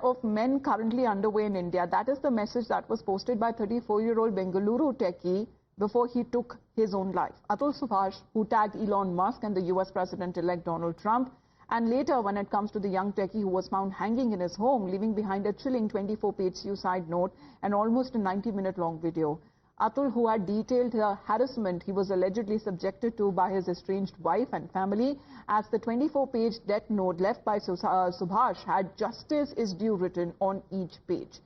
of men currently underway in India. That is the message that was posted by 34-year-old Bengaluru techie before he took his own life. Atul Subhash, who tagged Elon Musk and the US President-elect Donald Trump, and later when it comes to the young techie who was found hanging in his home, leaving behind a chilling 24-page suicide note and almost a 90-minute long video. Atul, who had detailed the harassment he was allegedly subjected to by his estranged wife and family, as the 24-page death note left by Subhash had "Justice is due" written on each page.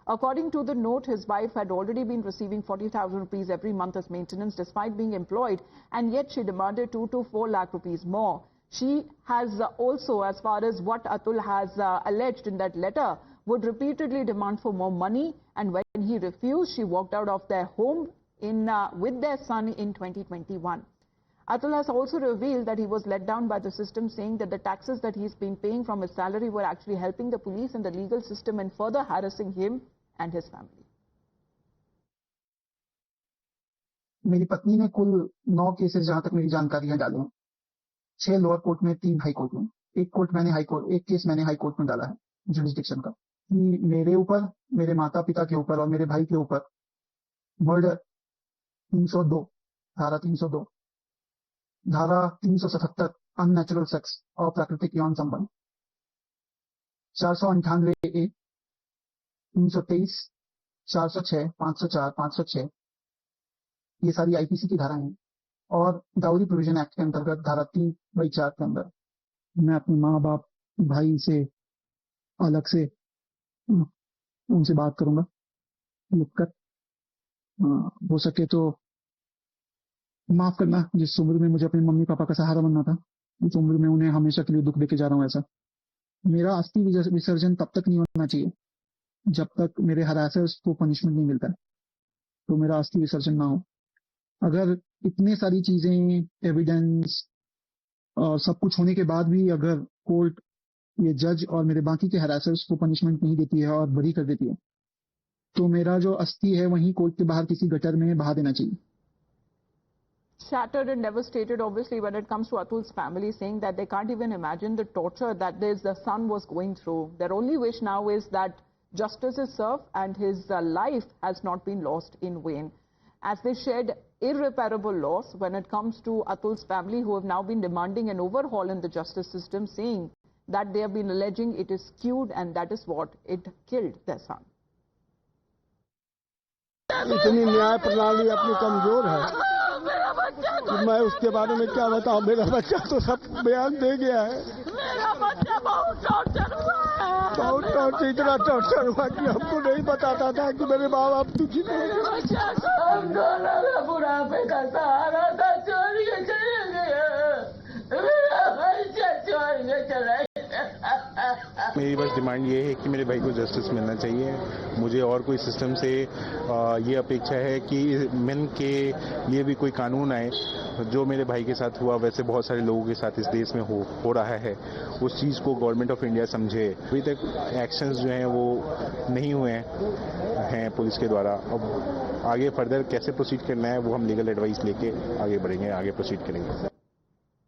According to the note, his wife had already been receiving 40,000 rupees every month as maintenance despite being employed, and yet she demanded 2 to 4 lakh rupees more. She has also, as far as what Atul has alleged in that letter, would repeatedly demand for more money, and when he refused, she walked out of their home with their son in 2021. Atul has also revealed that he was let down by the system, saying that the taxes that he's been paying from his salary were actually helping the police and the legal system and further harassing him and his family. मेरी पत्नी ने कुल 9 cases जहां तक मेरी जानकारियां डाली हैं, 6 लोअर कोर्ट में, 3 हाई कोर्ट में, एक केस मैंने हाई कोर्ट में डाला है जुरिसडिक्शन का, कि मेरे ऊपर, मेरे माता पिता के ऊपर और मेरे भाई के ऊपर मर्डर 302, धारा 302, धारा 377 अननेचुरल सेक्स और प्राकृतिक यौन संबंध, 498A, 323, 406, 504, 506, ये सारी आईपीसी की धाराएं हैं। और डाउरी प्रोविजन एक्ट के अंतर्गत धारा 3/4 के अंदर मैं अपने माँ बाप भाई से अलग से उनसे बात करूंगा, लिखकर। हो सके तो माफ करना, जिस उम्र में मुझे अपने मम्मी पापा का सहारा बनना था, उस उम्र में उन्हें हमेशा के लिए दुख देके जा रहा हूं। ऐसा मेरा अस्थि विसर्जन तब तक नहीं होना चाहिए जब तक मेरे हरासर्स को पनिशमेंट नहीं मिलता है, तो मेरा अस्थि विसर्जन ना हो। अगर इतने सारी चीजें, एविडेंस और सब कुछ होने के बाद भी अगर कोर्ट, ये जज और मेरे बाकी के हरासर्स को पनिशमेंट नहीं देती है और बरी कर देती है, तो मेरा जो अस्थि है वहीं कोर्ट के बाहर किसी गटर में बहा देना चाहिए। Shattered and devastated, obviously, when it comes to Atul's family, saying that they can't even imagine the torture that the son was going through. Their only wish now is that justice is served and his life has not been lost in vain. As they shed irreparable loss when it comes to Atul's family, who have now been demanding an overhaul in the justice system, saying that they have been alleging it is skewed and that is what it killed their son. इतनी न्याय प्रणाली अपनी कमजोर है कि मैं उसके बारे में क्या बताऊं। मेरा बच्चा तो सब बयान दे गया है। मेरा बच्चा बहुत टॉर्चर हुआ है, बहुत टॉर्चर, इतना टॉर्चर हुआ कि हमको नहीं बताता था कि मेरे माँ बाप दुखी थे। बच्चा सब डोला बुढ़ापे का सहारा था, छोड़ के चले गए। मेरा बच्चा छोड़ के चला गया। मेरी बस डिमांड ये है कि मेरे भाई को जस्टिस मिलना चाहिए। मुझे और कोई सिस्टम से ये अपेक्षा है कि मेन के लिए भी कोई कानून आए। जो मेरे भाई के साथ हुआ वैसे बहुत सारे लोगों के साथ इस देश में हो रहा है, उस चीज़ को गवर्नमेंट ऑफ इंडिया समझे। अभी तक एक्शंस जो हैं वो नहीं हुए हैं पुलिस के द्वारा। अब आगे फर्दर कैसे प्रोसीड करना है वो हम लीगल एडवाइस लेके आगे बढ़ेंगे, आगे प्रोसीड करेंगे।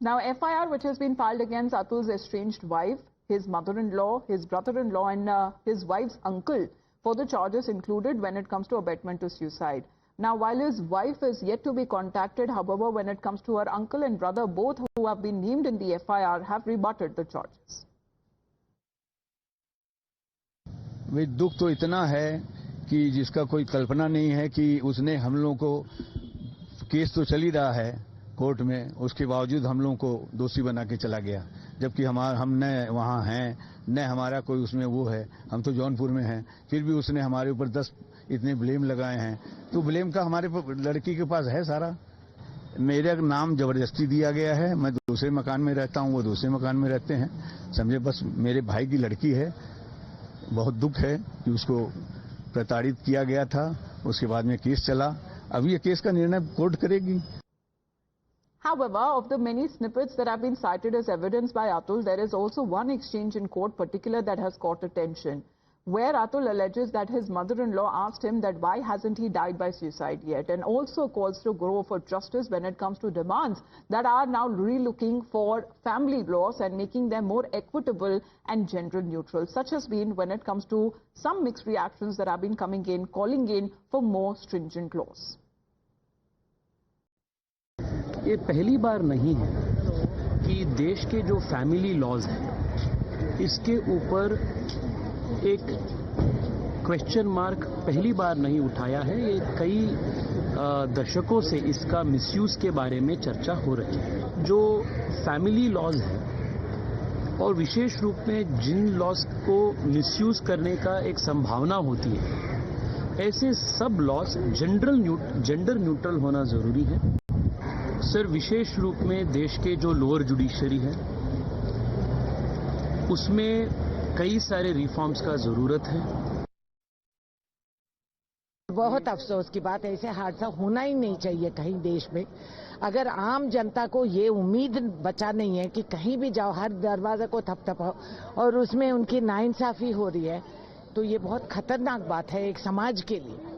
Now, FIR which has been filed against Atul's estranged wife, his mother-in-law, his brother-in-law and his wife's uncle for the charges included when it comes to abetment to suicide. Now, while his wife is yet to be contacted, however, when it comes to her uncle and brother, both who have been named in the FIR have rebutted the charges. वे दुख तो इतना है कि जिसका कोई कल्पना नहीं है कि उसने हम लोगों को, केस तो चल ही रहा है कोर्ट में, उसके बावजूद हम लोगों को दोषी बना के चला गया, जबकि हम न वहाँ हैं न हमारा कोई उसमें वो है। हम तो जौनपुर में हैं, फिर भी उसने हमारे ऊपर 10 इतने ब्लेम लगाए हैं। तो ब्लेम का हमारे लड़की के पास है सारा। मेरा नाम जबरदस्ती दिया गया है, मैं दूसरे मकान में रहता हूँ, वो दूसरे मकान में रहते हैं, समझे। बस मेरे भाई की लड़की है, बहुत दुख है कि उसको प्रताड़ित किया गया था, उसके बाद में केस चला। अब ये केस का निर्णय कोर्ट करेगी। However, of the many snippets that have been cited as evidence by Atul, there is also one exchange in court particular that has caught attention. where Atul alleges that his mother-in-law asked him that why hasn't he died by suicide yet, and also calls to grow for justice when it comes to demands that are now relooking for family laws and making them more equitable and gender neutral. Such has been when it comes to some mixed reactions that have been coming in, calling in for more stringent laws. ये पहली बार नहीं है कि देश के जो family laws हैं इसके ऊपर एक क्वेश्चन मार्क पहली बार नहीं उठाया है। ये कई दशकों से इसका मिसयूज के बारे में चर्चा हो रही है। जो फैमिली लॉज हैं और विशेष रूप में जिन लॉज को मिसयूज करने का एक संभावना होती है, ऐसे सब लॉज जेंडर न्यूट्रल होना जरूरी है। सर, विशेष रूप में देश के जो लोअर जुडिशरी है उसमें कई सारे रिफॉर्म्स का जरूरत है। बहुत अफसोस की बात है, ऐसे हादसा होना ही नहीं चाहिए कहीं देश में। अगर आम जनता को ये उम्मीद बचा नहीं है कि कहीं भी जाओ हर दरवाजे को थपथपाओ और उसमें उनकी नाइंसाफी हो रही है, तो ये बहुत खतरनाक बात है एक समाज के लिए।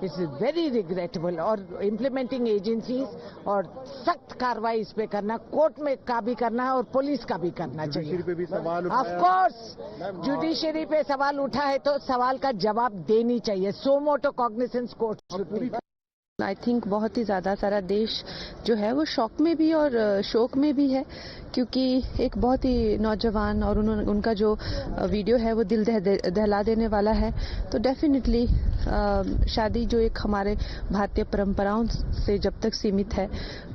It's very regrettable. और इम्प्लीमेंटिंग एजेंसीज और सख्त कार्रवाई इस पे करना, कोर्ट में का भी करना है और पुलिस का भी करना चाहिए। ऑफ कोर्स जुडिशरी पे सवाल उठा है तो सवाल का जवाब देनी चाहिए। सो मोटो कॉग्निसेंस कोर्ट। आई थिंक बहुत ही ज़्यादा सारा देश जो है वो शौक में भी और शोक में भी है, क्योंकि एक बहुत ही नौजवान और उनका जो वीडियो है वो दिल दहला देने वाला है। तो डेफिनेटली शादी जो एक हमारे भारतीय परंपराओं से जब तक सीमित है,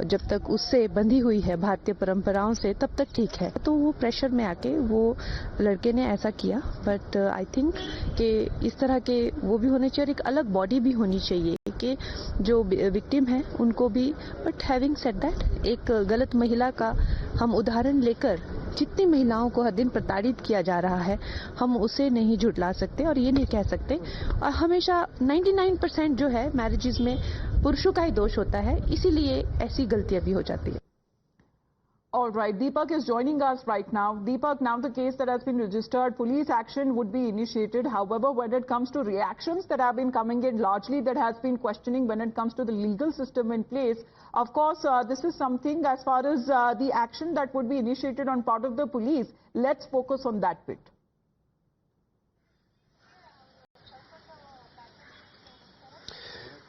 जब तक उससे बंधी हुई है भारतीय परंपराओं से, तब तक ठीक है। तो वो प्रेशर में आके वो लड़के ने ऐसा किया, बट आई थिंक कि इस तरह के वो भी होने चाहिए और एक अलग बॉडी भी होनी चाहिए कि जो विक्टिम है उनको भी। बट हैविंग सेड दैट, एक गलत महिला का हम उदाहरण लेकर जितनी महिलाओं को हर दिन प्रताड़ित किया जा रहा है, हम उसे नहीं झुठला सकते और ये नहीं कह सकते। और हमेशा 99% जो है मैरिजेस में पुरुषों का ही दोष होता है, इसीलिए ऐसी गलतियां भी हो जाती है। All right, Deepak is joining us right now. Deepak, now the case that has been registered, police action would be initiated. However, when it comes to reactions that have been coming in, largely that has been questioning when it comes to the legal system in place. Of course, this is something as far as the action that would be initiated on part of the police. Let's focus on that bit.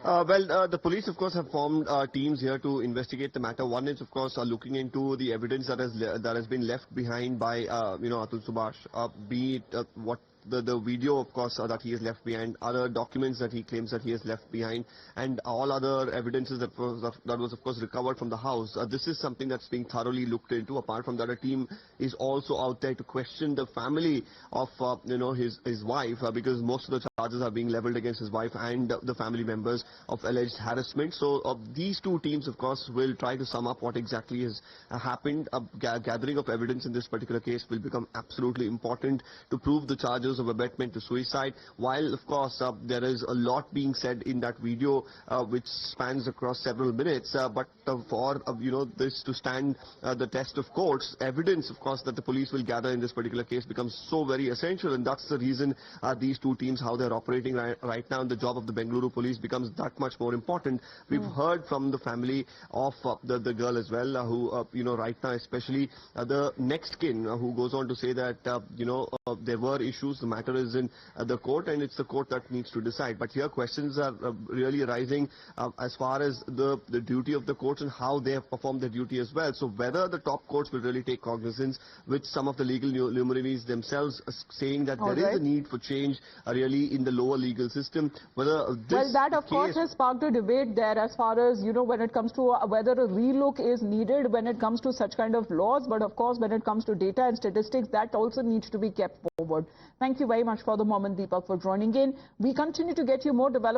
The police, of course, have formed teams here to investigate the matter. One is, of course, looking into the evidence that has been left behind by, Atul Subhash, be it what the video, of course, that he has left behind, other documents that he claims that he has left behind, and all other evidences that was of course recovered from the house. This is something that's being thoroughly looked into. Apart from that, a team is also out there to question the family of his wife, because most of the charges are being leveled against his wife and the family members of alleged harassment. So these two teams, of course, will try to sum up what exactly has happened. Gathering of evidence in this particular case will become absolutely important to prove the charges of abetment to suicide. While, of course, there is a lot being said in that video which spans across several minutes, but for this to stand the test of courts, evidence, of course, that the police will gather in this particular case becomes so very essential, and that's the reason these two teams, how they're operating right now, and the job of the Bengaluru police becomes that much more important. We've heard from the family of the girl as well, who right now, especially the next kin, who goes on to say that there were issues. The matter is in the court, and it's the court that needs to decide. But here questions are really arising as far as the duty of the courts and how they have performed their duty as well. So whether the top courts will really take cognizance, with some of the legal luminaries themselves saying that there is a need for change really in the lower legal system. Whether this that of course has sparked a debate there as far as when it comes to whether a relook is needed when it comes to such kind of laws. But of course, when it comes to data and statistics, that also needs to be kept forward. Thank you very much for the moment, Deepak, for joining in. We continue to get you more development.